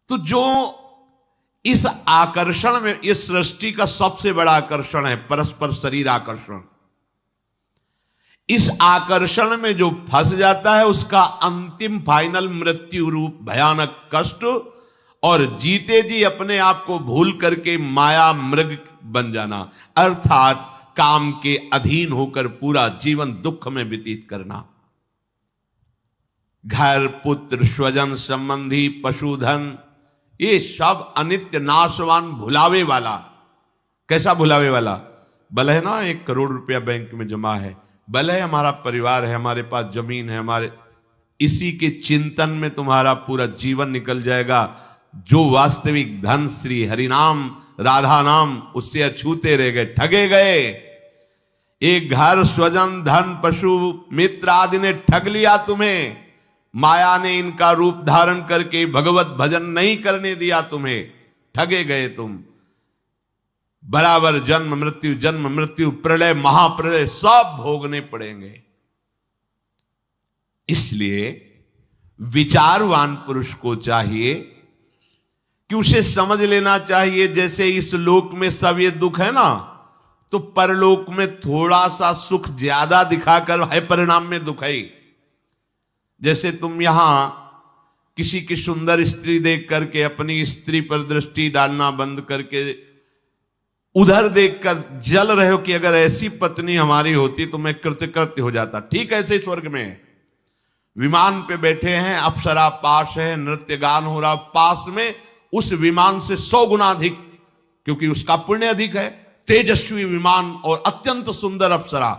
तो जो इस आकर्षण में, इस सृष्टि का सबसे बड़ा आकर्षण है परस्पर शरीर आकर्षण, इस आकर्षण में जो फंस जाता है उसका अंतिम फाइनल मृत्यु रूप भयानक कष्ट, और जीते जी अपने आप को भूल करके माया मृग बन जाना, अर्थात काम के अधीन होकर पूरा जीवन दुख में व्यतीत करना। घर, पुत्र, स्वजन, संबंधी, पशुधन, ये सब अनित्य, नाशवान, भुलावे वाला। कैसा भुलावे वाला? भले है ना 1 करोड़ रुपया बैंक में जमा है, भले है हमारा परिवार है, हमारे पास जमीन है, हमारे, इसी के चिंतन में तुम्हारा पूरा जीवन निकल जाएगा। जो वास्तविक धन श्री हरिनाम राधा नाम, उससे अछूते रह गए, ठगे गए। एक घर, स्वजन, धन, पशु, मित्र आदि ने ठग लिया तुम्हें। माया ने इनका रूप धारण करके भगवत भजन नहीं करने दिया तुम्हें, ठगे गए तुम। बराबर जन्म मृत्यु, प्रलय, महाप्रलय सब भोगने पड़ेंगे। इसलिए विचारवान पुरुष को चाहिए कि उसे समझ लेना चाहिए, जैसे इस लोक में सब ये दुख है ना, तो परलोक में थोड़ा सा सुख ज्यादा दिखाकर है परिणाम में दुख है। जैसे तुम यहां किसी की सुंदर स्त्री देख करके अपनी स्त्री पर दृष्टि डालना बंद करके उधर देखकर जल रहे हो कि अगर ऐसी पत्नी हमारी होती तो मैं कृतकृत्य हो जाता। ठीक ऐसे स्वर्ग में विमान पे बैठे हैं, अप्सरा पास है, नृत्य गान हो रहा पास में, उस विमान से 100 गुना अधिक, क्योंकि उसका पुण्य अधिक है, तेजस्वी विमान और अत्यंत सुंदर अप्सरा।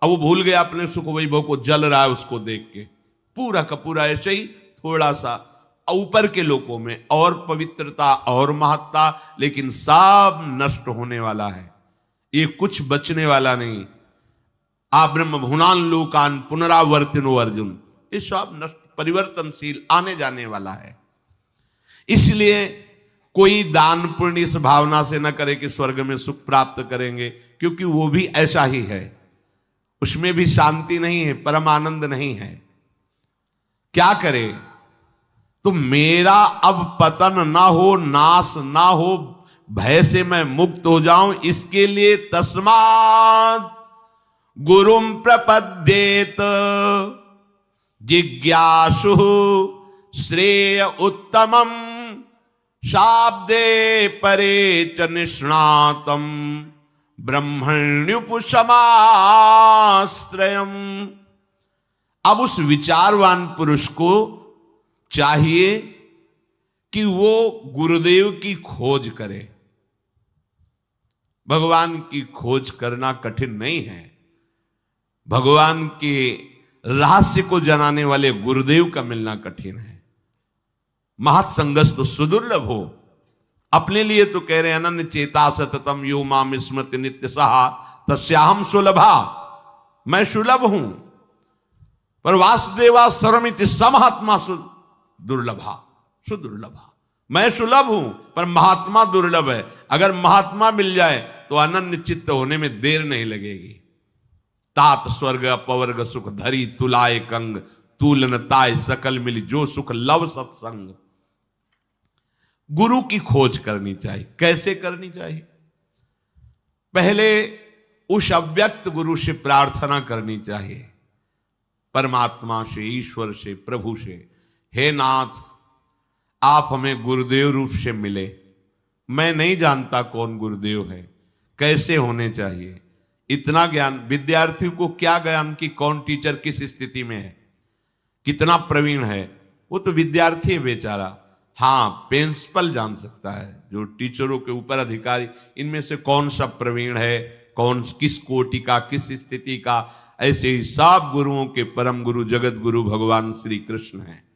अब वो भूल गया अपने सुख वैभव को, जल रहा है उसको देख के। पूरा का पूरा ऐसे ही थोड़ा सा ऊपर के लोकों में और पवित्रता और महत्ता, लेकिन सब नष्ट होने वाला है, ये कुछ बचने वाला नहीं। आ ब्रह्म भुनान लोकान पुनरावर्तिनो अर्जुन, ये सब नष्ट, परिवर्तनशील, आने जाने वाला है। इसलिए कोई दान पुण्य इस भावना से न करे कि स्वर्ग में सुख प्राप्त करेंगे, क्योंकि वो भी ऐसा ही है, उसमें भी शांति नहीं है, परम आनंद नहीं है। क्या करे? तो मेरा अब पतन ना हो, नाश ना हो, भय से मैं मुक्त हो जाऊं, इसके लिए तस्मात् गुरुम प्रपद्येत जिज्ञासु श्रेय उत्तमम शाब्दे परे च निष्णातम ब्रह्मण्युपशमाश्रयम्। अब उस विचारवान पुरुष को चाहिए कि वो गुरुदेव की खोज करे। भगवान की खोज करना कठिन नहीं है, भगवान के रहस्य को जनाने वाले गुरुदेव का मिलना कठिन है। महत्संगस तो सुदुर्लभ हो। अपने लिए तो कह रहे हैं, अनन्य चेता सततम यो माम स्मृति नित्य सहा तस्याहम सुलभा, मैं सुलभ हूं। पर वासुदेवा सर्वमिति समहात्मा दुर्लभा, सुदुर्लभा, मैं सुलभ हूं पर महात्मा दुर्लभ है। अगर महात्मा मिल जाए तो अनन्य चित्त होने में देर नहीं लगेगी। तात स्वर्ग अपवर्ग सुख धरी तुलाए कंग, तूलन ताय सकल मिली जो सुख लव सत्संग। गुरु की खोज करनी चाहिए। कैसे करनी चाहिए? पहले उस अव्यक्त गुरु से प्रार्थना करनी चाहिए, परमात्मा से, ईश्वर से, प्रभु से, हे नाथ आप हमें गुरुदेव रूप से मिले। मैं नहीं जानता कौन गुरुदेव है, कैसे होने चाहिए। इतना ज्ञान विद्यार्थी को क्या ज्ञान कि कौन टीचर किस स्थिति में है, कितना प्रवीण है, वो तो विद्यार्थी है बेचारा। हाँ, प्रिंसिपल जान सकता है, जो टीचरों के ऊपर अधिकारी, इनमें से कौन सा प्रवीण है, कौन किस कोटि का, किस स्थिति का। ऐसे ही सब गुरुओं के परम गुरु जगत गुरु भगवान श्री कृष्ण हैं।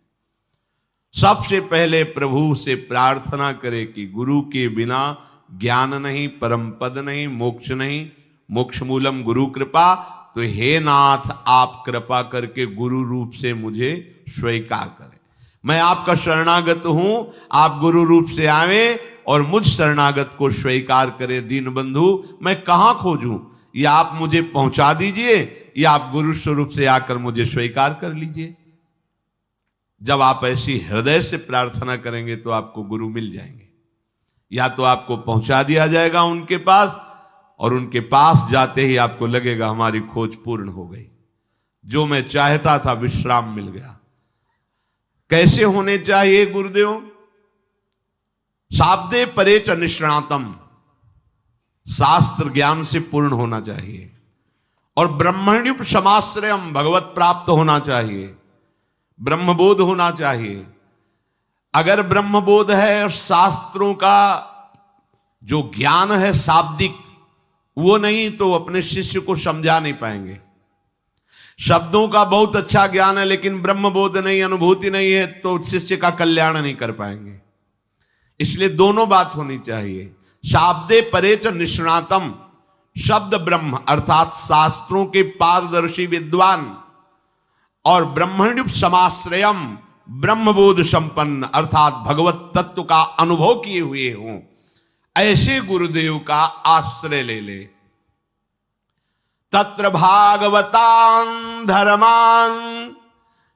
सबसे पहले प्रभु से प्रार्थना करे कि गुरु के बिना ज्ञान नहीं, परम पद नहीं, मोक्ष नहीं, मोक्ष मूलम गुरु कृपा। तो हे नाथ आप कृपा करके गुरु रूप से मुझे स्वीकार करें। मैं आपका शरणागत हूं, आप गुरु रूप से आवे और मुझ शरणागत को स्वीकार करें। दीन बंधु मैं कहां खोजूं, या आप मुझे पहुंचा दीजिए या आप गुरु स्वरूप से आकर मुझे स्वीकार कर लीजिए। जब आप ऐसी हृदय से प्रार्थना करेंगे तो आपको गुरु मिल जाएंगे, या तो आपको पहुंचा दिया जाएगा उनके पास, और उनके पास जाते ही आपको लगेगा हमारी खोज पूर्ण हो गई, जो मैं चाहता था विश्राम मिल गया। कैसे होने चाहिए गुरुदेव? शाब्दे परे च निष्णातम, शास्त्र ज्ञान से पूर्ण होना चाहिए, और ब्रह्मण्युप समाश्रयम, भगवत प्राप्त होना चाहिए, ब्रह्मबोध होना चाहिए। अगर ब्रह्मबोध है और शास्त्रों का जो ज्ञान है शाब्दिक वो नहीं, तो अपने शिष्य को समझा नहीं पाएंगे। शब्दों का बहुत अच्छा ज्ञान है लेकिन ब्रह्मबोध नहीं, अनुभूति नहीं है, तो शिष्य का कल्याण नहीं कर पाएंगे। इसलिए दोनों बात होनी चाहिए। शाब्दे परे च निष्णातम, शब्द ब्रह्म अर्थात शास्त्रों के पारदर्शी विद्वान, और ब्रह्मण्युप समाश्रयम, ब्रह्मबोध संपन्न अर्थात भगवत तत्व का अनुभव किए हुए हों, ऐसे गुरुदेव का आश्रय ले ले। तत्र भागवतान धर्मान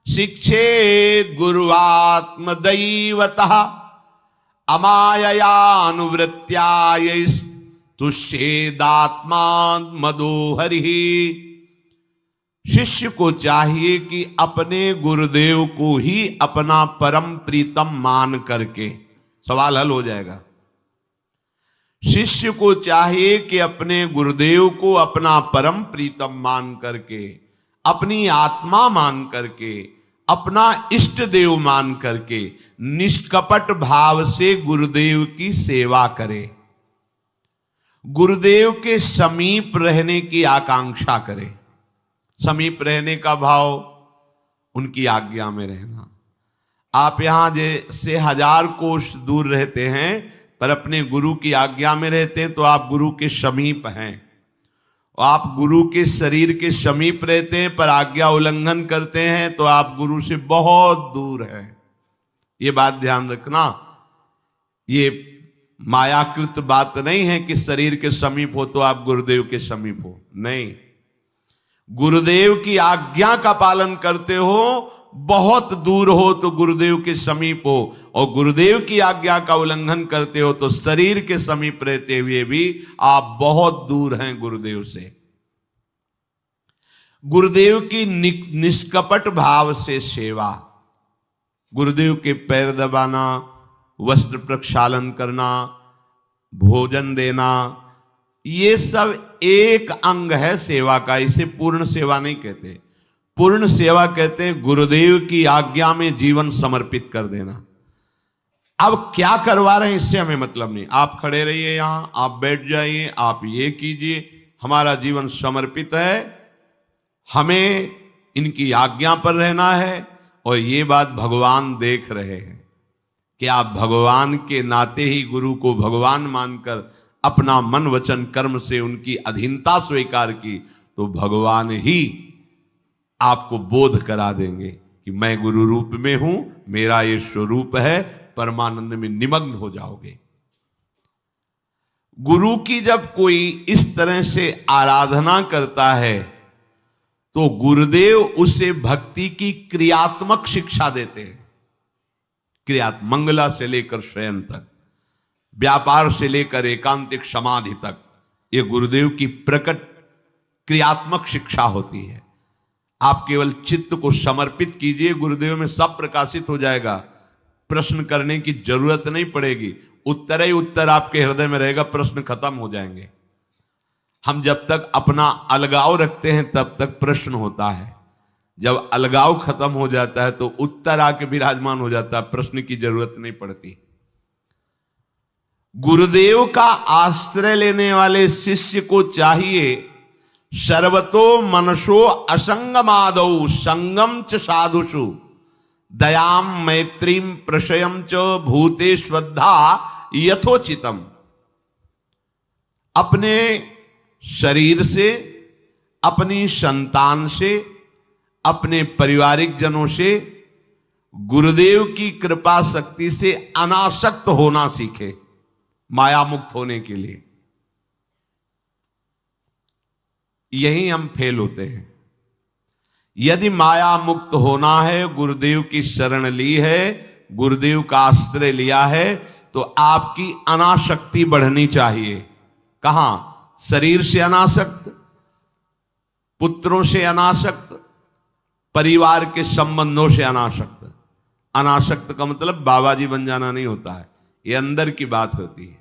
शिक्षेत गुरुआत्म दैवतः, अमाययानुवृत्त्याय तुष्येदात्मान मदोहरि। शिष्य को चाहिए कि अपने गुरुदेव को ही अपना परम प्रीतम मान करके, सवाल हल हो जाएगा। शिष्य को चाहिए कि अपने गुरुदेव को अपना परम प्रीतम मान करके, अपनी आत्मा मान करके, अपना इष्ट देव मान करके निष्कपट भाव से गुरुदेव की सेवा करे, गुरुदेव के समीप रहने की आकांक्षा करे। समीप रहने का भाव उनकी आज्ञा में रहना। आप यहां जैसे 1000 कोस दूर रहते हैं पर अपने गुरु की आज्ञा में रहते हैं, तो आप गुरु के समीप हैं। आप गुरु के शरीर के समीप रहते हैं पर आज्ञा उल्लंघन करते हैं, तो आप गुरु से बहुत दूर हैं। ये बात ध्यान रखना। ये मायाकृत बात नहीं है कि शरीर के समीप हो तो आप गुरुदेव के समीप हो, नहीं। गुरुदेव की आज्ञा का पालन करते हो, बहुत दूर हो तो गुरुदेव के समीप हो, और गुरुदेव की आज्ञा का उल्लंघन करते हो तो शरीर के समीप रहते हुए भी आप बहुत दूर हैं गुरुदेव से। गुरुदेव की निष्कपट भाव से सेवा, गुरुदेव के पैर दबाना, वस्त्र प्रक्षालन करना, भोजन देना, ये सब एक अंग है सेवा का। इसे पूर्ण सेवा नहीं कहते। पूर्ण सेवा कहते हैं गुरुदेव की आज्ञा में जीवन समर्पित कर देना। अब क्या करवा रहे हैं इससे हमें मतलब नहीं। आप खड़े रहिए यहां, आप बैठ जाइए, आप ये कीजिए, हमारा जीवन समर्पित है, हमें इनकी आज्ञा पर रहना है। और ये बात भगवान देख रहे हैं कि आप भगवान के नाते ही गुरु को भगवान मानकर अपना मन वचन कर्म से उनकी अधीनता स्वीकार की, तो भगवान ही आपको बोध करा देंगे कि मैं गुरु रूप में हूं, मेरा ये स्वरूप है। परमानंद में निमग्न हो जाओगे। गुरु की जब कोई इस तरह से आराधना करता है तो गुरुदेव उसे भक्ति की क्रियात्मक शिक्षा देते हैं। क्रियात्मक, मंगला से लेकर शयन तक, व्यापार से लेकर एकांतिक समाधि तक, ये गुरुदेव की प्रकट क्रियात्मक शिक्षा होती है। आप केवल चित्त को समर्पित कीजिए, गुरुदेव में सब प्रकाशित हो जाएगा। प्रश्न करने की जरूरत नहीं पड़ेगी, उत्तर ही उत्तर आपके हृदय में रहेगा, प्रश्न खत्म हो जाएंगे। हम जब तक अपना अलगाव रखते हैं तब तक प्रश्न होता है, जब अलगाव खत्म हो जाता है तो उत्तर आके विराजमान हो जाता है, प्रश्न की जरूरत नहीं पड़ती। गुरुदेव का आश्रय लेने वाले शिष्य को चाहिए सर्वतो मनसो असंगमादौ संगम च साधुषु दयाम मैत्रीम प्रशयम च भूते श्रद्धा यथोचितम। अपने शरीर से, अपनी संतान से, अपने पारिवारिक जनों से गुरुदेव की कृपा शक्ति से अनासक्त होना सीखे, माया मुक्त होने के लिए। यही हम फेल होते हैं। यदि माया मुक्त होना है, गुरुदेव की शरण ली है, गुरुदेव का आश्रय लिया है, तो आपकी अनासक्ति बढ़नी चाहिए। कहां? शरीर से अनासक्त, पुत्रों से अनासक्त, परिवार के संबंधों से अनासक्त। अनासक्त का मतलब बाबा जी बन जाना नहीं होता है, ये अंदर की बात होती है।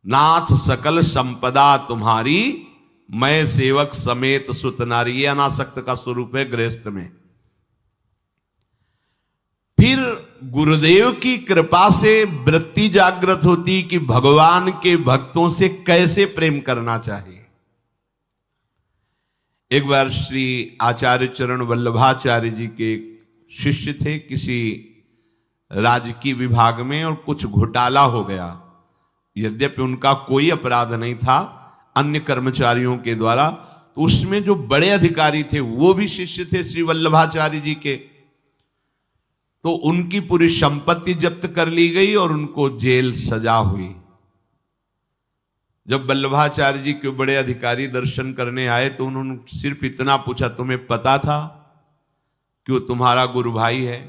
नाथ सकल संपदा तुम्हारी, मैं सेवक समेत सुत नारी, ये अनासक्त का स्वरूप है गृहस्थ में। फिर गुरुदेव की कृपा से वृत्ति जागृत होती कि भगवान के भक्तों से कैसे प्रेम करना चाहिए। एक बार श्री आचार्य चरण वल्लभाचार्य जी के शिष्य थे किसी राजकीय विभाग में, और कुछ घोटाला हो गया। यद्यपि उनका कोई अपराध नहीं था, अन्य कर्मचारियों के द्वारा, तो उसमें जो बड़े अधिकारी थे वो भी शिष्य थे श्री वल्लभाचार्य जी के। तो उनकी पूरी संपत्ति जब्त कर ली गई और उनको जेल सजा हुई। जब वल्लभाचार्य जी के बड़े अधिकारी दर्शन करने आए तो उन्होंने सिर्फ इतना पूछा, तुम्हें पता था कि वो तुम्हारा गुरु भाई है?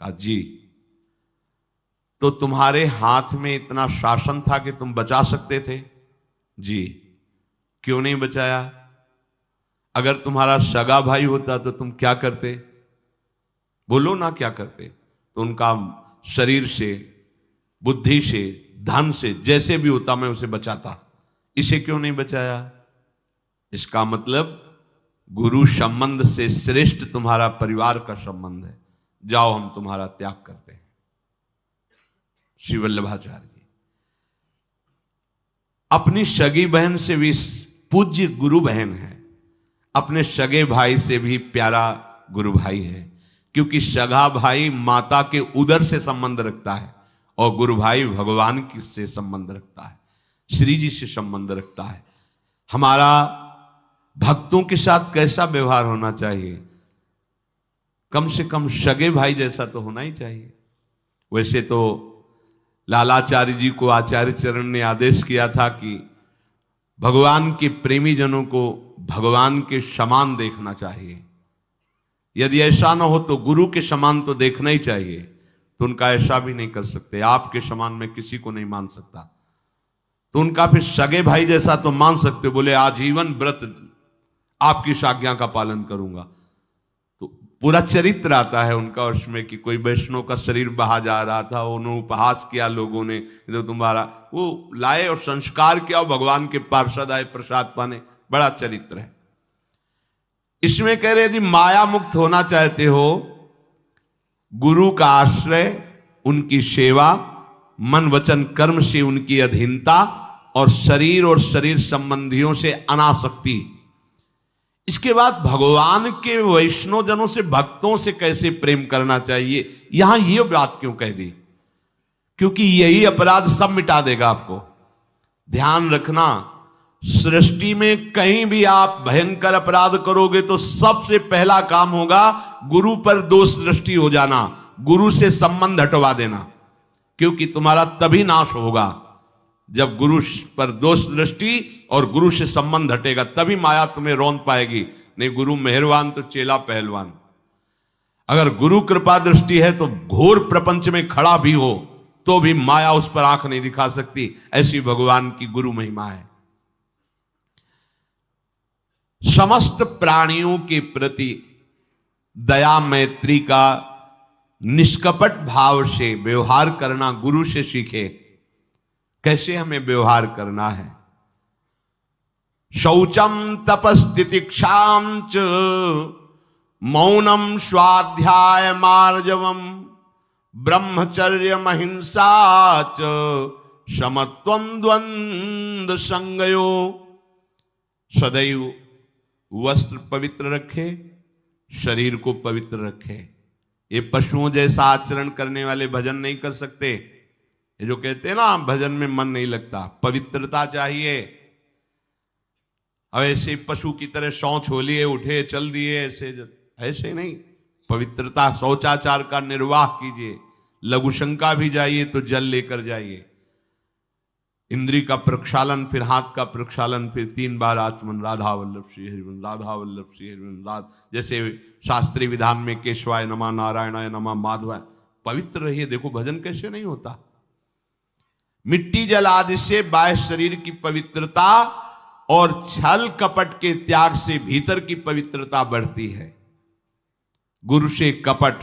कहा जी। तो तुम्हारे हाथ में इतना शासन था कि तुम बचा सकते थे? जी। क्यों नहीं बचाया? अगर तुम्हारा सगा भाई होता तो तुम क्या करते? बोलो ना क्या करते? तो उनका शरीर से, बुद्धि से, धन से, जैसे भी होता मैं उसे बचाता। इसे क्यों नहीं बचाया? इसका मतलब गुरु संबंध से श्रेष्ठ तुम्हारा परिवार का संबंध है, जाओ हम तुम्हारा त्याग करते हैं। श्री वल्लभाचार्य जी अपनी सगी बहन से भी पूज्य गुरु बहन है, अपने सगे भाई से भी प्यारा गुरु भाई है, क्योंकि सगा भाई माता के उदर से संबंध रखता है और गुरु भाई भगवान से संबंध रखता है, श्री जी से संबंध रखता है। हमारा भक्तों के साथ कैसा व्यवहार होना चाहिए? कम से कम सगे भाई जैसा तो होना ही चाहिए। वैसे तो लालाचार्य जी को आचार्य चरण ने आदेश किया था कि भगवान के प्रेमी जनों को भगवान के समान देखना चाहिए। यदि ऐसा न हो तो गुरु के समान तो देखना ही चाहिए। तो उनका ऐसा भी नहीं कर सकते, आपके समान मैं किसी को नहीं मान सकता। तो उनका फिर सगे भाई जैसा तो मान सकते, बोले आजीवन व्रत आपकी आज्ञा का पालन करूंगा। तो पूरा चरित्र आता है उनका उसमें कि कोई वैष्णव का शरीर बहा जा रहा था, उन्होंने उपहास किया लोगों ने, तो तुम्हारा वो लाए और संस्कार किया, भगवान के पार्षद आए प्रसाद पाने। बड़ा चरित्र है। इसमें कह रहे यदि माया मुक्त होना चाहते हो, गुरु का आश्रय, उनकी सेवा, मन वचन कर्म से उनकी अधीनता और शरीर संबंधियों से अनासक्ति। इसके बाद भगवान के वैष्णव जनों से, भक्तों से कैसे प्रेम करना चाहिए, यहां ये बात क्यों कह दी? क्योंकि यही अपराध सब मिटा देगा आपको। ध्यान रखना, सृष्टि में कहीं भी आप भयंकर अपराध करोगे तो सबसे पहला काम होगा गुरु पर दोष दृष्टि हो जाना, गुरु से संबंध हटवा देना। क्योंकि तुम्हारा तभी नाश होगा जब गुरु पर दोष दृष्टि और गुरु से संबंध हटेगा, तभी माया तुम्हें रौंद पाएगी। नहीं, गुरु मेहरबान तो चेला पहलवान। अगर गुरु कृपा दृष्टि है तो घोर प्रपंच में खड़ा भी हो तो भी माया उस पर आंख नहीं दिखा सकती। ऐसी भगवान की गुरु महिमा है। समस्त प्राणियों के प्रति दया मैत्री का निष्कपट भाव से व्यवहार करना गुरु से सीखे। कैसे हमें व्यवहार करना है? शौचम तपस्तितिक्षाम च मौनम स्वाध्याय मार्जवम ब्रह्मचर्य महिंसा च समत्वम द्वंद्व संगयो। सदैव वस्त्र पवित्र रखे, शरीर को पवित्र रखे। ये पशुओं जैसा आचरण करने वाले भजन नहीं कर सकते। ये जो कहते हैं ना भजन में मन नहीं लगता, पवित्रता चाहिए। अब ऐसे पशु की तरह शौच हो लिए, उठे चल दिए, ऐसे नहीं। पवित्रता, शौचाचार का निर्वाह कीजिए। लघु शंका भी जाइए तो जल लेकर जाइए। इंद्री का प्रक्षालन, फिर हाथ का प्रक्षालन, फिर 3 बार आचमन, राधा वल्लभ श्री हरिवंश, राधा वल्लभ श्री हरिवंश, जैसे शास्त्रीय विधान में केशवाय नमः, नारायणाय नमः, माधवाय। पवित्र रहिए। देखो भजन कैसे नहीं होता। मिट्टी जल आदि से बाह्य शरीर की पवित्रता और छल कपट के त्याग से भीतर की पवित्रता बढ़ती है। गुरु से कपट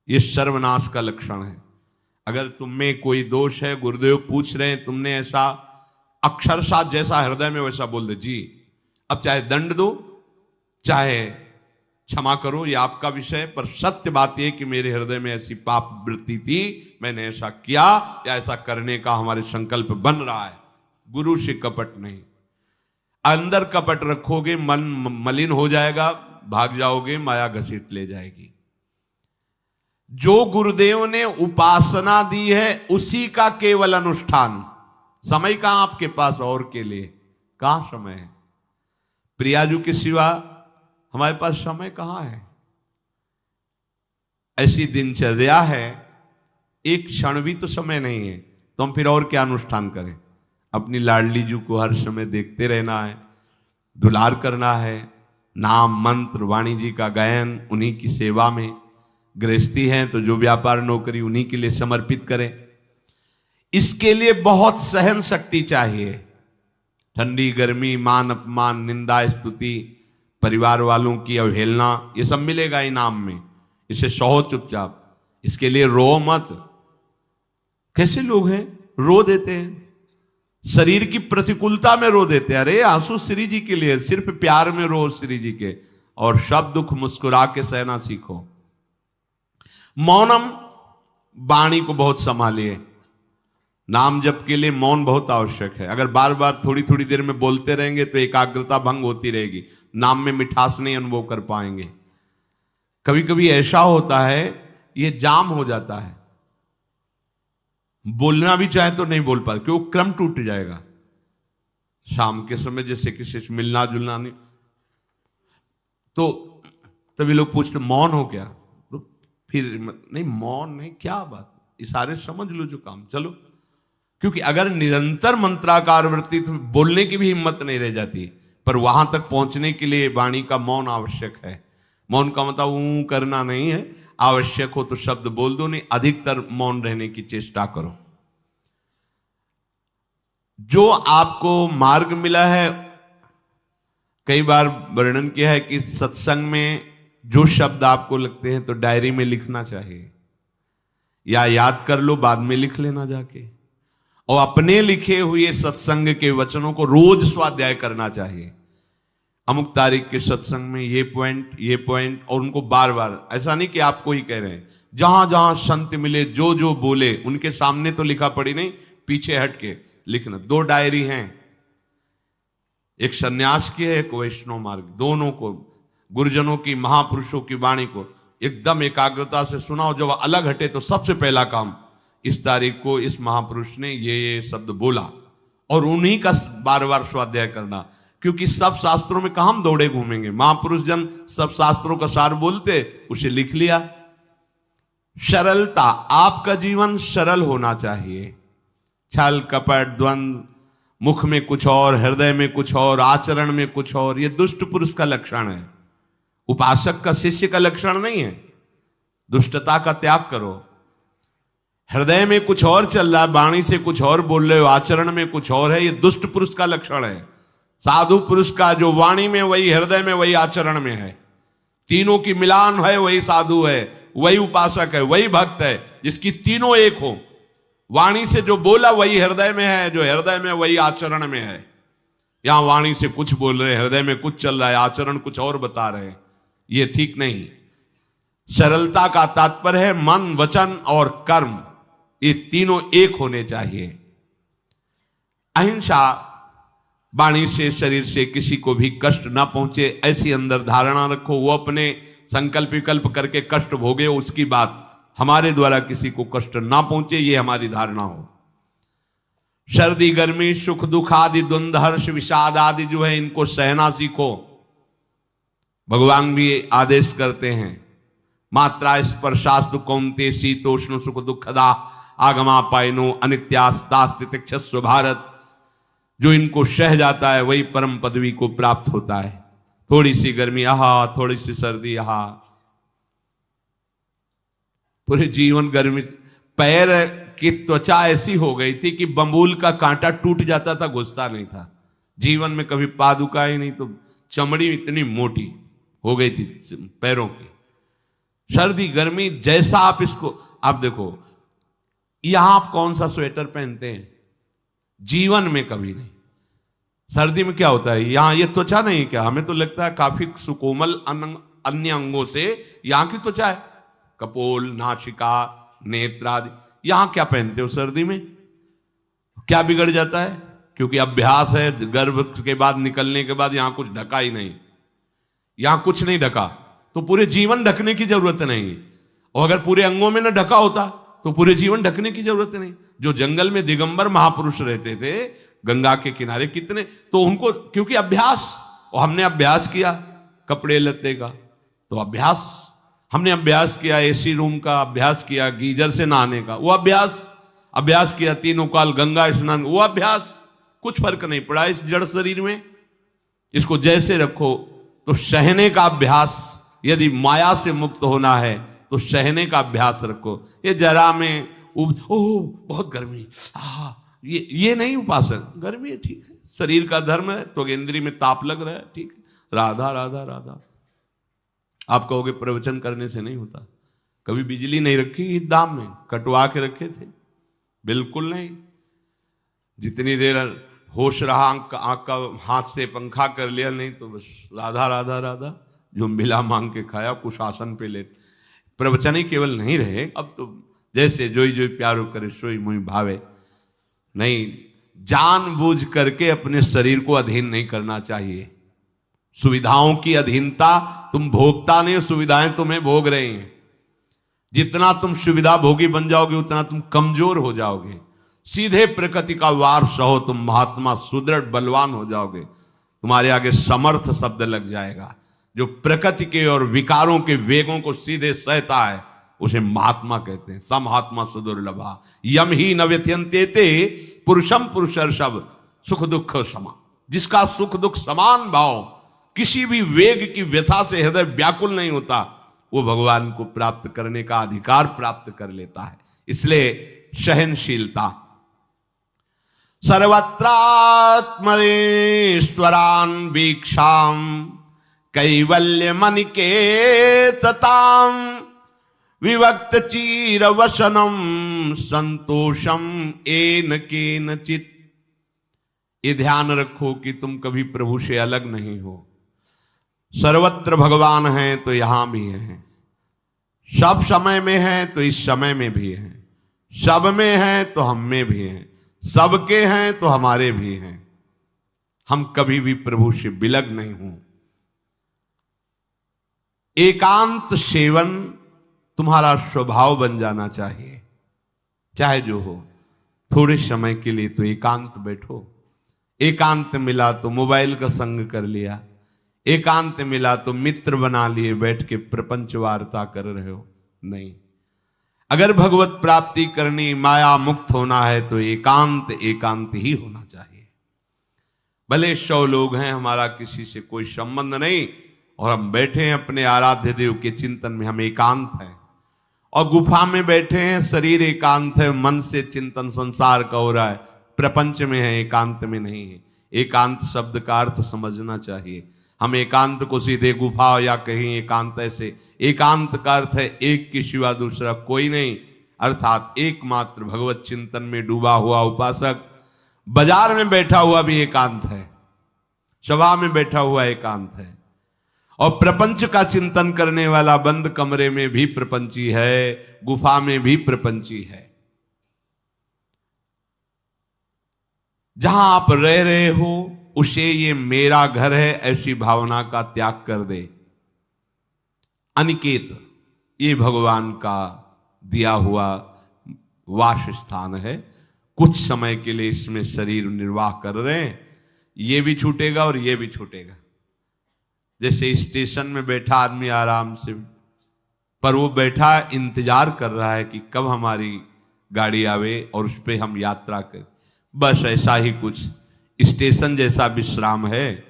ये सर्वनाश का लक्षण है। अगर तुम में कोई दोष है, गुरुदेव पूछ रहे हैं, तुमने ऐसा अक्षरशः जैसा हृदय में वैसा बोल दे जी, अब चाहे दंड दो चाहे क्षमा करो, ये आपका विषय, पर सत्य बात यह कि मेरे हृदय में ऐसी पाप वृत्ति थी, मैंने ऐसा किया या ऐसा करने का हमारे संकल्प बन रहा है। गुरु से कपट नहीं। अंदर कपट रखोगे मन मलिन हो जाएगा, भाग जाओगे, माया घसीट ले जाएगी। जो गुरुदेव ने उपासना दी है उसी का केवल अनुष्ठान। समय कहां आपके पास और के लिए? कहां समय है? प्रियाजू के सिवा हमारे पास समय कहां है? ऐसी दिनचर्या है, एक क्षण भी तो समय नहीं है, तो हम फिर और क्या अनुष्ठान करें? अपनी लाडली जू को हर समय देखते रहना है, दुलार करना है, नाम मंत्र वाणी जी का गायन, उन्हीं की सेवा में। गृहस्थी हैं तो जो व्यापार नौकरी उन्हीं के लिए समर्पित करें। इसके लिए बहुत सहन शक्ति चाहिए। ठंडी गर्मी, मान अपमान, निंदा स्तुति, परिवार वालों की अवहेलना, ये सब मिलेगा इनाम में। इसे सहो चुपचाप, इसके लिए रो मत। कैसे लोग हैं रो देते हैं, शरीर की प्रतिकूलता में रो देते हैं। अरे आंसू श्री जी के लिए, सिर्फ प्यार में रो श्री जी के, और सब दुख मुस्कुरा के सहना सीखो। मौनम, वाणी को बहुत संभालिए। नाम जप के लिए मौन बहुत आवश्यक है। अगर बार बार थोड़ी थोड़ी देर में बोलते रहेंगे तो एकाग्रता भंग होती रहेगी, नाम में मिठास नहीं अनुभव कर पाएंगे। कभी कभी ऐसा होता है ये जाम हो जाता है, बोलना भी चाहे तो नहीं बोल पाते, क्योंकि क्रम टूट जाएगा। शाम के समय जैसे किसी से मिलना जुलना नहीं, तो तभी लोग पूछते मौन हो क्या? तो फिर नहीं, मौन नहीं, क्या बात, इशारे समझ लो जो काम, चलो। क्योंकि अगर निरंतर मंत्राकार वृत्ति तो बोलने की भी हिम्मत नहीं रह जाती, पर वहां तक पहुंचने के लिए वाणी का मौन आवश्यक है। मौन का मतलब ऊ करना नहीं है, आवश्यक हो तो शब्द बोल दो, नहीं अधिकतर मौन रहने की चेष्टा करो। जो आपको मार्ग मिला है, कई बार वर्णन किया है कि सत्संग में जो शब्द आपको लगते हैं तो डायरी में लिखना चाहिए, या याद कर लो, बाद में लिख लेना जाके। और अपने लिखे हुए सत्संग के वचनों को रोज स्वाध्याय करना चाहिए। अमुक तारीख के सत्संग में ये पॉइंट, और उनको बार बार, ऐसा नहीं कि आपको ही कह रहे हैं, जहां जहां संत मिले जो जो बोले उनके सामने तो लिखा पड़ी नहीं, पीछे हट के लिखना। 2 डायरी हैं, एक सन्यास की है, एक वैष्णव मार्ग, दोनों को गुरुजनों की, महापुरुषों की वाणी को एकदम एकाग्रता से सुनाओ। जब अलग हटे तो सबसे पहला काम, इस तारीख को इस महापुरुष ने ये शब्द बोला, और उन्हीं का बार बार स्वाध्याय करना। क्योंकि सब शास्त्रों में कहां हम दौड़े घूमेंगे, महापुरुष जन सब शास्त्रों का सार बोलते, उसे लिख लिया। सरलता, आपका जीवन सरल होना चाहिए। छल कपट द्वंद्व, मुख में कुछ और, हृदय में कुछ और, आचरण में कुछ और, ये दुष्ट पुरुष का लक्षण है। उपासक का, शिष्य का लक्षण नहीं है। दुष्टता का त्याग करो। हृदय में कुछ और चल रहा है, वाणी से कुछ और बोल रहे हो, आचरण में कुछ और है, ये दुष्ट पुरुष का लक्षण है। साधु पुरुष का जो वाणी में वही, हृदय में वही, आचरण में है, तीनों की मिलान है, वही साधु है, वही उपासक है, वही भक्त है, जिसकी तीनों एक हो। वाणी से जो बोला वही हृदय में है, जो हृदय में वही आचरण में है। यहां वाणी से कुछ बोल रहे, हृदय में कुछ चल रहा है, आचरण कुछ और बता रहे, ये ठीक नहीं। सरलता का तात्पर्य है मन, वचन और कर्म, ये तीनों एक होने चाहिए। अहिंसा, वाणी से, शरीर से किसी को भी कष्ट ना पहुंचे, ऐसी अंदर धारणा रखो। वो अपने संकल्प विकल्प करके कष्ट भोगे, उसकी बात, हमारे द्वारा किसी को कष्ट ना पहुंचे, ये हमारी धारणा हो। सर्दी गर्मी, सुख दुख आदि, द्वंद्व हर्ष विषाद आदि जो है, इनको सहना सीखो। भगवान भी आदेश करते हैं, मात्रा स्पर्शास्तु कौन्तेय शीतोष्ण सुख दुखदा आगमापायनो अनित्यास्तास्तितिक्षस्व भारत। जो इनको सह जाता है वही परम पदवी को प्राप्त होता है। थोड़ी सी गर्मी आहा, थोड़ी सी सर्दी आहा, पूरे जीवन गर्मी। पैर की त्वचा ऐसी हो गई थी कि बंबूल का कांटा टूट जाता था, घुसता नहीं था। जीवन में कभी पादुका ही नहीं, तो चमड़ी इतनी मोटी हो गई थी पैरों की। सर्दी गर्मी जैसा आप इसको, आप देखो यहां आप कौन सा स्वेटर पहनते हैं? जीवन में कभी नहीं। सर्दी में क्या होता है, यहां ये त्वचा नहीं क्या? हमें तो लगता है काफी सुकोमल अन्य अंगों से यहां की त्वचा है, कपोल, नासिका, नेत्र आदि। यहां क्या पहनते हो सर्दी में? क्या बिगड़ जाता है? क्योंकि अभ्यास है, गर्भ के बाद निकलने के बाद यहां कुछ ढका ही नहीं, यहां कुछ नहीं ढका तो पूरे जीवन ढकने की जरूरत नहीं। और अगर पूरे अंगों में न ढका होता तो पूरे जीवन ढकने की जरूरत नहीं। जो जंगल में दिगंबर महापुरुष रहते थे गंगा के किनारे, कितने, तो उनको क्योंकि अभ्यास, और हमने अभ्यास किया कपड़े लत्ते का, तो अभ्यास, हमने अभ्यास किया एसी रूम का, अभ्यास किया गीजर से नहाने का, वो अभ्यास किया तीनों काल गंगा स्नान, वो अभ्यास। कुछ फर्क नहीं पड़ा इस जड़ शरीर में। इसको जैसे रखो। तो सहने का अभ्यास, यदि माया से मुक्त होना है तो सहने का अभ्यास रखो। ये जरा में ओह बहुत गर्मी, ये नहीं उपासक। गर्मी है ठीक है, शरीर का धर्म है, तो इंद्री में ताप लग रहा है ठीक है, राधा राधा राधा। आप कहोगे प्रवचन करने से नहीं होता। कभी बिजली नहीं रखी इस दाम में, कटवा के रखे थे? बिल्कुल नहीं। जितनी देर होश रहा आंख का हाथ से पंखा कर लिया, नहीं तो बस राधा राधा राधा, जो मिला मांग के खाया, कुछ आसन पे लेट। प्रवचन ही केवल नहीं रहे, अब तो जैसे जोई जोई प्यारो करे सोई मुई भावे। नहीं, जानबूझ करके अपने शरीर को अधीन नहीं करना चाहिए। सुविधाओं की अधीनता, तुम भोगता नहीं, सुविधाएं तुम्हें भोग रही हैं। जितना तुम सुविधा भोगी बन जाओगे उतना तुम कमजोर हो जाओगे। सीधे प्रकृति का वार सहो, तुम महात्मा सुदृढ़ बलवान हो जाओगे। तुम्हारे आगे समर्थ शब्द लग जाएगा। जो प्रकृति के और विकारों के वेगों को सीधे सहता है उसे महात्मा कहते हैं। समहात्मा सुदुर्लभा यम ही न व्यथयन्ते पुरुषम पुरुषर्षभ सुख दुख समा। जिसका सुख दुख समान भाव, किसी भी वेग की व्यथा से हृदय व्याकुल नहीं होता, वो भगवान को प्राप्त करने का अधिकार प्राप्त कर लेता है। इसलिए सहनशीलता। सर्वत्रात्मनेश्वरान वीक्षाम कैवल्य मनिकेतताम विवक्त चीर वसनम संतोषम एन केनचित। ये ध्यान रखो कि तुम कभी प्रभु से अलग नहीं हो। सर्वत्र भगवान हैं तो यहां भी हैं, सब समय में हैं तो इस समय में भी हैं, सब में हैं तो हम में भी हैं, सबके हैं तो हमारे भी हैं। हम कभी भी प्रभु से विलग नहीं हूं। एकांत सेवन तुम्हारा स्वभाव बन जाना चाहिए। चाहे जो हो, थोड़े समय के लिए तो एकांत बैठो। एकांत मिला तो मोबाइल का संग कर लिया, एकांत मिला तो मित्र बना लिए, बैठ के प्रपंच वार्ता कर रहे हो। नहीं, अगर भगवत प्राप्ति करनी, माया मुक्त होना है तो एकांत एकांत ही होना चाहिए। भले 100 लोग हैं, हमारा किसी से कोई संबंध नहीं, और हम बैठे हैं अपने आराध्य देव के चिंतन में, हम एकांत हैं। और गुफा में बैठे हैं, शरीर एकांत है, मन से चिंतन संसार का हो रहा है, प्रपंच में है, एकांत में नहीं है। एकांत शब्द का अर्थ समझना चाहिए। हम एकांत को सीधे गुफा या कहीं एकांत, ऐसे एकांत का अर्थ है एक के सिवा दूसरा कोई नहीं, अर्थात एकमात्र भगवत चिंतन में डूबा हुआ उपासक। बाजार में बैठा हुआ भी एकांत है, सभा में बैठा हुआ एकांत है, और प्रपंच का चिंतन करने वाला बंद कमरे में भी प्रपंची है, गुफा में भी प्रपंची है। जहां आप रह रहे हो उसे ये मेरा घर है ऐसी भावना का त्याग कर दे। अनिकेत ये भगवान का दिया हुआ वास स्थान है। कुछ समय के लिए इसमें शरीर निर्वाह कर रहे हैं, ये भी छूटेगा और ये भी छूटेगा। जैसे स्टेशन में बैठा आदमी आराम से, पर वो बैठा इंतजार कर रहा है कि कब हमारी गाड़ी आवे और उस पर हम यात्रा करें। बस ऐसा ही कुछ स्टेशन जैसा विश्राम है।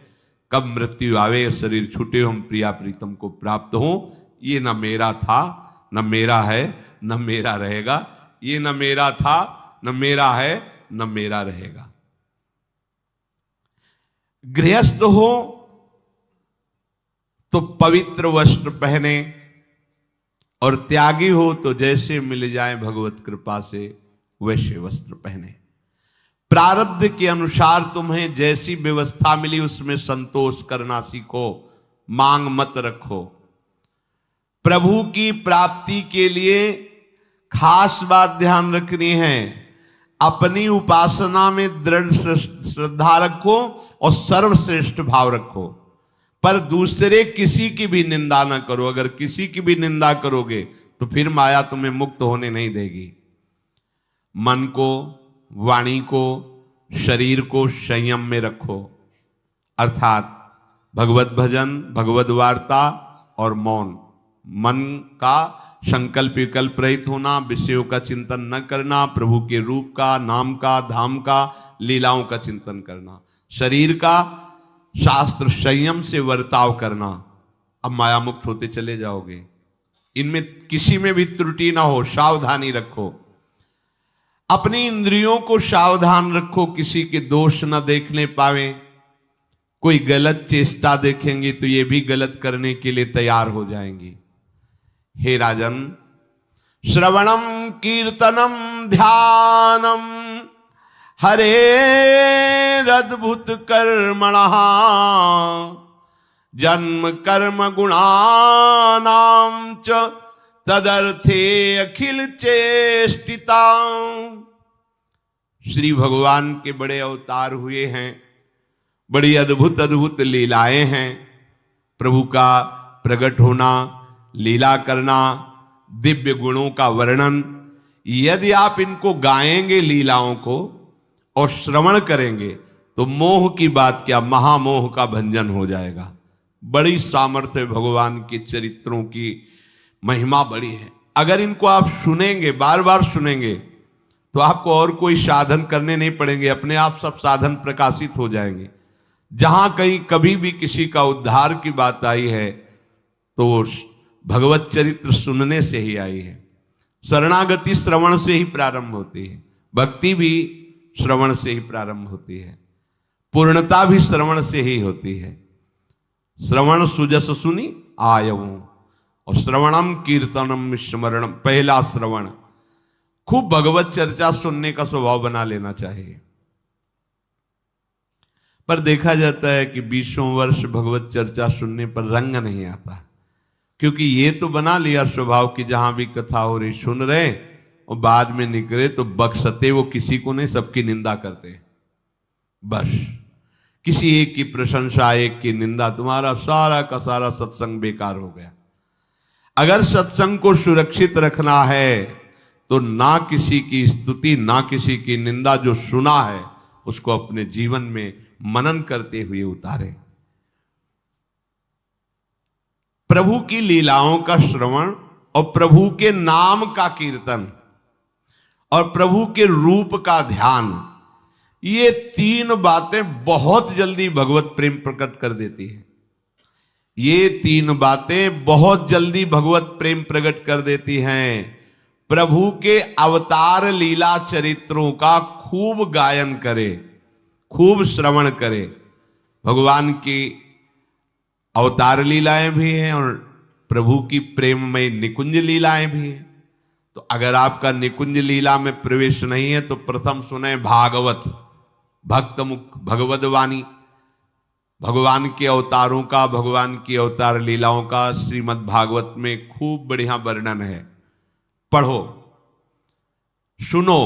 कब मृत्यु आवे, शरीर छूटे, हम प्रिया प्रीतम को प्राप्त हो। ये न मेरा था, न मेरा है, न मेरा रहेगा। ये न मेरा था, न मेरा है, न मेरा रहेगा। गृहस्थ हो तो पवित्र वस्त्र पहने, और त्यागी हो तो जैसे मिल जाए भगवत कृपा से वैसे वस्त्र पहने। प्रारब्ध के अनुसार तुम्हें जैसी व्यवस्था मिली उसमें संतोष करना सीखो, मांग मत रखो। प्रभु की प्राप्ति के लिए खास बात ध्यान रखनी है, अपनी उपासना में दृढ़ श्रद्धा रखो और सर्वश्रेष्ठ भाव रखो, पर दूसरे किसी की भी निंदा न करो। अगर किसी की भी निंदा करोगे तो फिर माया तुम्हें मुक्त होने नहीं देगी। मन को, वाणी को, शरीर को संयम में रखो, अर्थात भगवत भजन, भगवत वार्ता और मौन। मन का संकल्प विकल्प रहित होना, विषयों का चिंतन न करना, प्रभु के रूप का, नाम का, धाम का, लीलाओं का चिंतन करना। शरीर का शास्त्र संयम से वर्ताव करना। अब माया मुक्त होते चले जाओगे। इनमें किसी में भी त्रुटि ना हो, सावधानी रखो। अपनी इंद्रियों को सावधान रखो, किसी के दोष न देखने पावे। कोई गलत चेष्टा देखेंगे तो ये भी गलत करने के लिए तैयार हो जाएंगी। हे राजन, श्रवणम कीर्तनम ध्यानम हरेरद्भुत कर्मणः जन्म कर्म गुणानां च तदर्थे अखिल चेष्टिता। श्री भगवान के बड़े अवतार हुए हैं, बड़ी अद्भुत अद्भुत लीलाएं हैं। प्रभु का प्रकट होना, लीला करना, दिव्य गुणों का वर्णन। यदि आप इनको गाएंगे लीलाओं को और श्रवण करेंगे तो मोह की बात क्या, महामोह का भंजन हो जाएगा। बड़ी सामर्थ्य भगवान के चरित्रों की महिमा बड़ी है। अगर इनको आप सुनेंगे, बार बार सुनेंगे, तो आपको और कोई साधन करने नहीं पड़ेंगे, अपने आप सब साधन प्रकाशित हो जाएंगे। जहां कहीं कभी भी किसी का उद्धार की बात आई है तो वो भगवत चरित्र सुनने से ही आई है। शरणागति श्रवण से ही प्रारंभ होती है, भक्ति भी श्रवण से ही प्रारंभ होती है, पूर्णता भी श्रवण से ही होती है। श्रवण सुजस सुनी आयऊं, और श्रवणम कीर्तनम स्मरणम। पहला श्रवण, खूब भगवत चर्चा सुनने का स्वभाव बना लेना चाहिए। पर देखा जाता है कि 20 वर्ष भगवत चर्चा सुनने पर रंग नहीं आता, क्योंकि ये तो बना लिया स्वभाव कि जहां भी कथा हो रही सुन रहे, और बाद में निकले तो बख्शते वो किसी को नहीं, सबकी निंदा करते। बस किसी एक की प्रशंसा, एक की निंदा, तुम्हारा सारा का सारा सत्संग बेकार हो गया। अगर सत्संग को सुरक्षित रखना है तो ना किसी की स्तुति, ना किसी की निंदा, जो सुना है उसको अपने जीवन में मनन करते हुए उतारे। प्रभु की लीलाओं का श्रवण और प्रभु के नाम का कीर्तन और प्रभु के रूप का ध्यान, ये 3 बातें बहुत जल्दी भगवत प्रेम प्रकट कर देती है। ये 3 बातें बहुत जल्दी भगवत प्रेम प्रकट कर देती हैं। प्रभु के अवतार लीला चरित्रों का खूब गायन करे, खूब श्रवण करे। भगवान की अवतार लीलाएं भी हैं और प्रभु की प्रेममय निकुंज लीलाएं भी हैं। तो अगर आपका निकुंज लीला में प्रवेश नहीं है तो प्रथम सुने भागवत, भक्त मुख भगवद वाणी। भगवान के अवतारों का, भगवान की अवतार लीलाओं का श्रीमद् भागवत में खूब बढ़िया वर्णन है। पढ़ो, सुनो,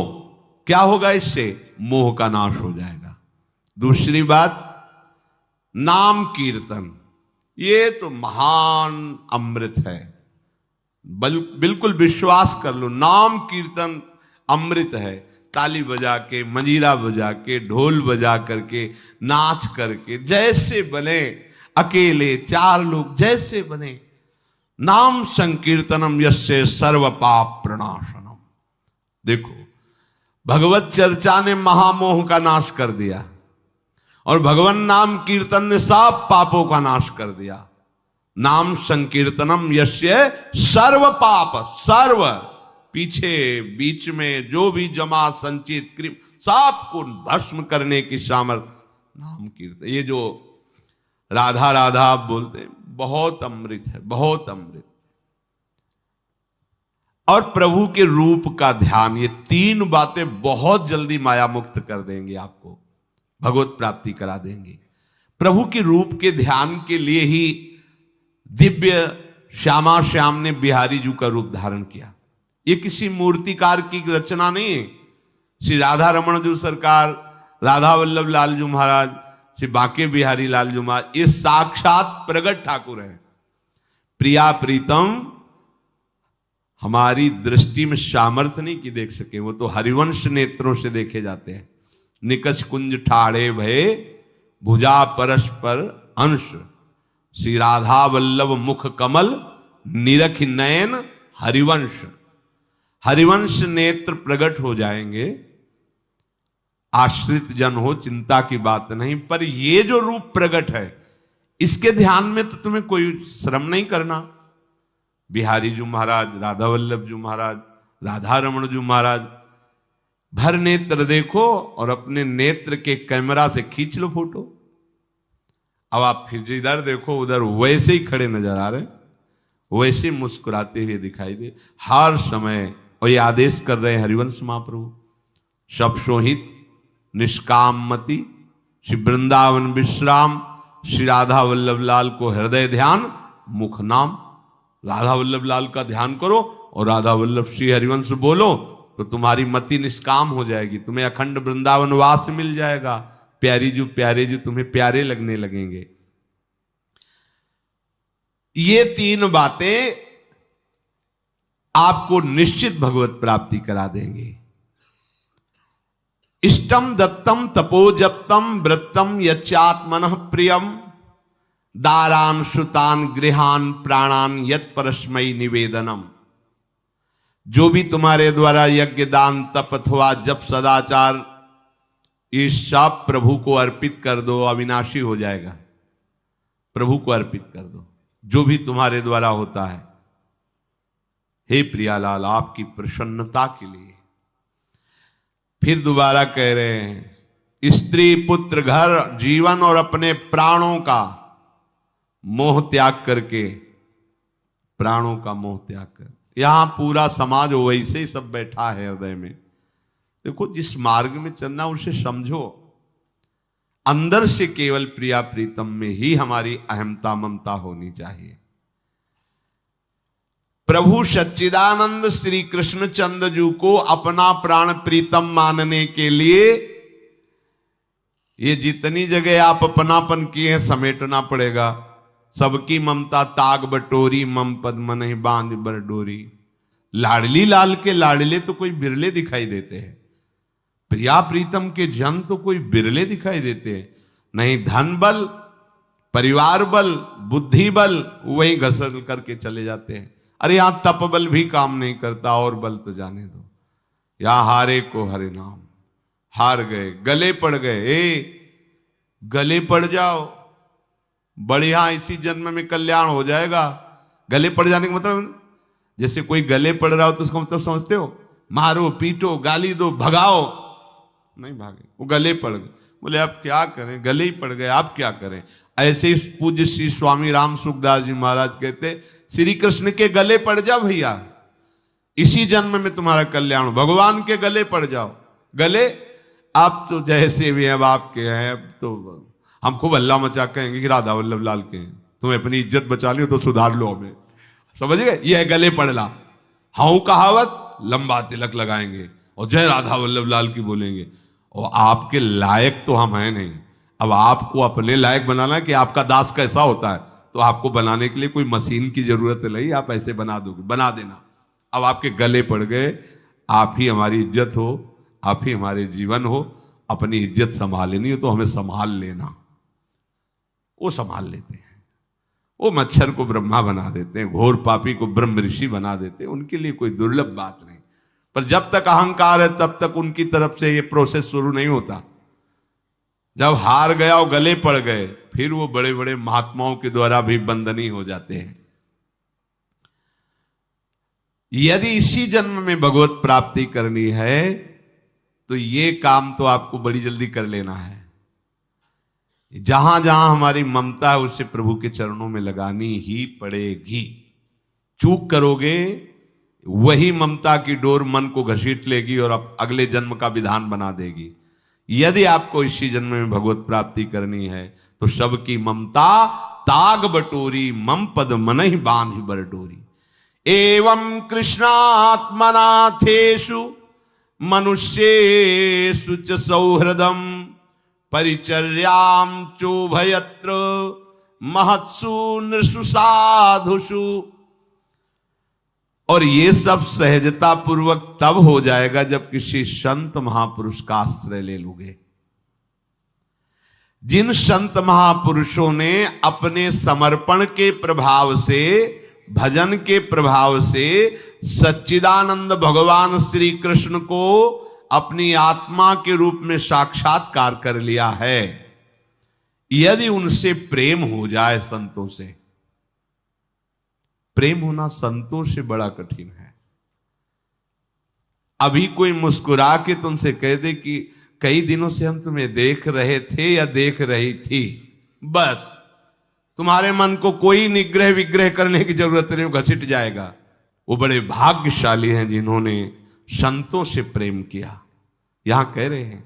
क्या होगा इससे? मोह का नाश हो जाएगा। दूसरी बात, नाम कीर्तन, ये तो महान अमृत है। बिल्कुल विश्वास कर लो, नाम कीर्तन अमृत है। ताली बजा के, मंजीरा बजा के, ढोल बजा करके, नाच करके, जैसे बने, अकेले 4 लोग जैसे बने, नाम संकीर्तनम यस्य सर्व पाप प्रणाशनम। देखो भगवत चर्चा ने महामोह का नाश कर दिया और भगवान नाम कीर्तन ने सब पापों का नाश कर दिया। नाम संकीर्तनम यस्य सर्व पाप, सर्व पीछे बीच में जो भी जमा संचित कृम सब को भस्म करने की सामर्थ्य नाम कीर्तन। ये जो राधा राधा आप बोलते हैं, बहुत अमृत है, बहुत अमृत। और प्रभु के रूप का ध्यान, ये तीन बातें बहुत जल्दी माया मुक्त कर देंगे, आपको भगवत प्राप्ति करा देंगे। प्रभु के रूप के ध्यान के लिए ही दिव्य श्यामा श्याम ने बिहारी जी का रूप धारण किया। ये किसी मूर्तिकार की रचना नहीं है। श्री राधा रमण जी सरकार, राधा वल्लभ लाल जी महाराज, श्री बांके बिहारी लाल जी महाराज, ये साक्षात प्रगट ठाकुर है। प्रिया प्रीतम हमारी दृष्टि में सामर्थ्य नहीं कि देख सके, वो तो हरिवंश नेत्रों से देखे जाते हैं। निकष कुंज ठाड़े भये भुजा परस्पर अंश, श्री राधा वल्लभ मुख कमल निरख नयन हरिवंश। हरिवंश नेत्र प्रकट हो जाएंगे, आश्रित जन हो, चिंता की बात नहीं। पर ये जो रूप प्रकट है, इसके ध्यान में तो तुम्हें कोई श्रम नहीं करना। बिहारी जी महाराज, राधा वल्लभ जी महाराज, राधा रमण जी महाराज, भर नेत्र देखो और अपने नेत्र के कैमरा से खींच लो फोटो। अब आप फिर इधर देखो, उधर वैसे ही खड़े नजर आ रहे, वैसे मुस्कुराते हुए दिखाई दे हर समय। और ये आदेश कर रहे हैं हरिवंश महाप्रभु, सब सोहित निष्काम मति, श्री वृंदावन विश्राम, श्री राधा वल्लभ लाल को हृदय ध्यान मुख नाम। राधा वल्लभ लाल का ध्यान करो और राधा वल्लभ श्री हरिवंश बोलो तो तुम्हारी मति निष्काम हो जाएगी, तुम्हें अखंड वृंदावन वास मिल जाएगा। प्यारे जो तुम्हें प्यारे लगने लगेंगे। ये तीन बातें आपको निश्चित भगवत प्राप्ति करा देंगे। इष्टम दत्तम तपोजप्तम वृत्तम यच्चात्मनः प्रियम, दारान श्रुतान गृहान प्राणान यत् परस्मै निवेदनम। जो भी तुम्हारे द्वारा यज्ञ दान तप अथवा जप सदाचार, ये सब प्रभु को अर्पित कर दो, अविनाशी हो जाएगा। प्रभु को अर्पित कर दो जो भी तुम्हारे द्वारा होता है। हे प्रियालाल, आपकी प्रसन्नता के लिए। फिर दोबारा कह रहे हैं, स्त्री पुत्र घर जीवन और अपने प्राणों का मोह त्याग करके, प्राणों का मोह त्याग कर। यहां पूरा समाज वैसे ही सब बैठा है हृदय में। देखो, जिस मार्ग में चलना उसे समझो। अंदर से केवल प्रिया प्रीतम में ही हमारी अहमता ममता होनी चाहिए। प्रभु सच्चिदानंद श्री कृष्ण चंद्र जी को अपना प्राण प्रीतम मानने के लिए ये जितनी जगह आप अपनापन किए हैं समेटना पड़ेगा। सबकी ममता ताग बटोरी, मम पद मन बांध बर डोरी। लाडली लाल के लाडले तो कोई बिरले दिखाई देते हैं, प्रिया प्रीतम के जन तो कोई बिरले दिखाई देते हैं। नहीं धन बल, परिवार बल, बुद्धि बल, वही घसर करके चले जाते हैं। अरे यहां तप बल भी काम नहीं करता, और बल तो जाने दो। यहां हारे को हरे नाम, हार गए, गले पड़ गए। गले पड़ जाओ, बढ़िया, इसी जन्म में कल्याण हो जाएगा। गले पड़ जाने का मतलब, जैसे कोई गले पड़ रहा हो तो उसका मतलब समझते हो, मारो पीटो गाली दो भगाओ। नहीं भागे, वो गले पड़ गए। बोले अब क्या करें, गले ही पड़ गए, आप क्या करें। ऐसे ही पूज्य श्री स्वामी राम सुखदास जी महाराज कहते, श्री कृष्ण के गले पड़ जाओ भैया, इसी जन्म में तुम्हारा कल्याण हो। भगवान के गले पड़ जाओ। गले आप तो जैसे भी अब आपके हैं, अब तो हम खूब हल्ला मचा कहेंगे कि राधा वल्लभ लाल के हैं, तुम्हें अपनी इज्जत बचा ली तो सुधार लो हमें। समझ गए, ये है गले पड़ना। हाउ कहावत, लंबा तिलक लगाएंगे और जय राधा वल्लभ लाल की बोलेंगे। और आपके लायक तो हम हैं नहीं। अब आपको अपने लायक बनाना है कि आपका दास कैसा होता है, तो आपको बनाने के लिए कोई मशीन की जरूरत नहीं, आप ऐसे बना दोगे, बना देना। अब आपके गले पड़ गए, आप ही हमारी इज्जत हो, आप ही हमारे जीवन हो। अपनी इज्जत संभालनी हो तो हमें संभाल लेना। वो संभाल लेते हैं। वो मच्छर को ब्रह्मा बना देते हैं, घोर पापी को ब्रह्म ऋषि बना देते हैं। उनके लिए कोई दुर्लभ बात नहीं। पर जब तक अहंकार है तब तक उनकी तरफ से ये प्रोसेस शुरू नहीं होता। जब हार गया और गले पड़ गए, फिर वो बड़े बड़े महात्माओं के द्वारा भी बंधनी हो जाते हैं। यदि इसी जन्म में भगवत प्राप्ति करनी है तो ये काम तो आपको बड़ी जल्दी कर लेना है। जहां जहां हमारी ममता है उसे प्रभु के चरणों में लगानी ही पड़ेगी। चूक करोगे, वही ममता की डोर मन को घसीट लेगी और अगले जन्म का विधान बना देगी। यदि आपको इसी जन्म में भगवत प्राप्ति करनी है तो सबकी ममता ताग बटोरी, मम पद मनहि बांधि बर डोरी। एवं कृष्णात्मनाथेषु मनुष्येषु च सौहृदम परिचर्यां चोभयत्र महत्सु नृषु साधुषु। और ये सब सहजता पूर्वक तब हो जाएगा जब किसी संत महापुरुष का आश्रय ले लोगे। जिन संत महापुरुषों ने अपने समर्पण के प्रभाव से, भजन के प्रभाव से सच्चिदानंद भगवान श्री कृष्ण को अपनी आत्मा के रूप में साक्षात्कार कर लिया है, यदि उनसे प्रेम हो जाए, संतों से प्रेम होना संतों से बड़ा कठिन है। अभी कोई मुस्कुरा के तुमसे कह दे कि कई दिनों से हम तुम्हें देख रहे थे या देख रही थी, बस तुम्हारे मन को कोई निग्रह विग्रह करने की जरूरत नहीं, घसीट जाएगा। वो बड़े भाग्यशाली हैं जिन्होंने संतों से प्रेम किया। यहां कह रहे हैं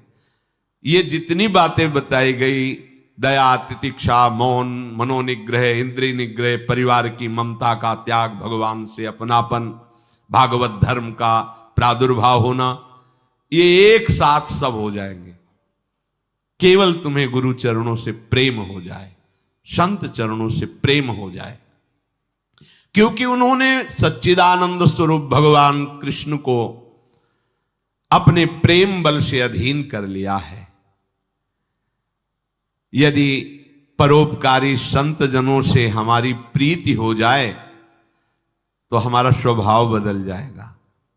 ये जितनी बातें बताई गई, दया, तितिक्षा, मौन, मनोनिग्रह, इंद्रिय निग्रह, परिवार की ममता का त्याग, भगवान से अपनापन, भागवत धर्म का प्रादुर्भाव होना, ये एक साथ सब हो जाएंगे केवल तुम्हें गुरु चरणों से प्रेम हो जाए, संत चरणों से प्रेम हो जाए। क्योंकि उन्होंने सच्चिदानंद स्वरूप भगवान कृष्ण को अपने प्रेम बल से अधीन कर लिया है। यदि परोपकारी संत जनों से हमारी प्रीति हो जाए तो हमारा स्वभाव बदल जाएगा।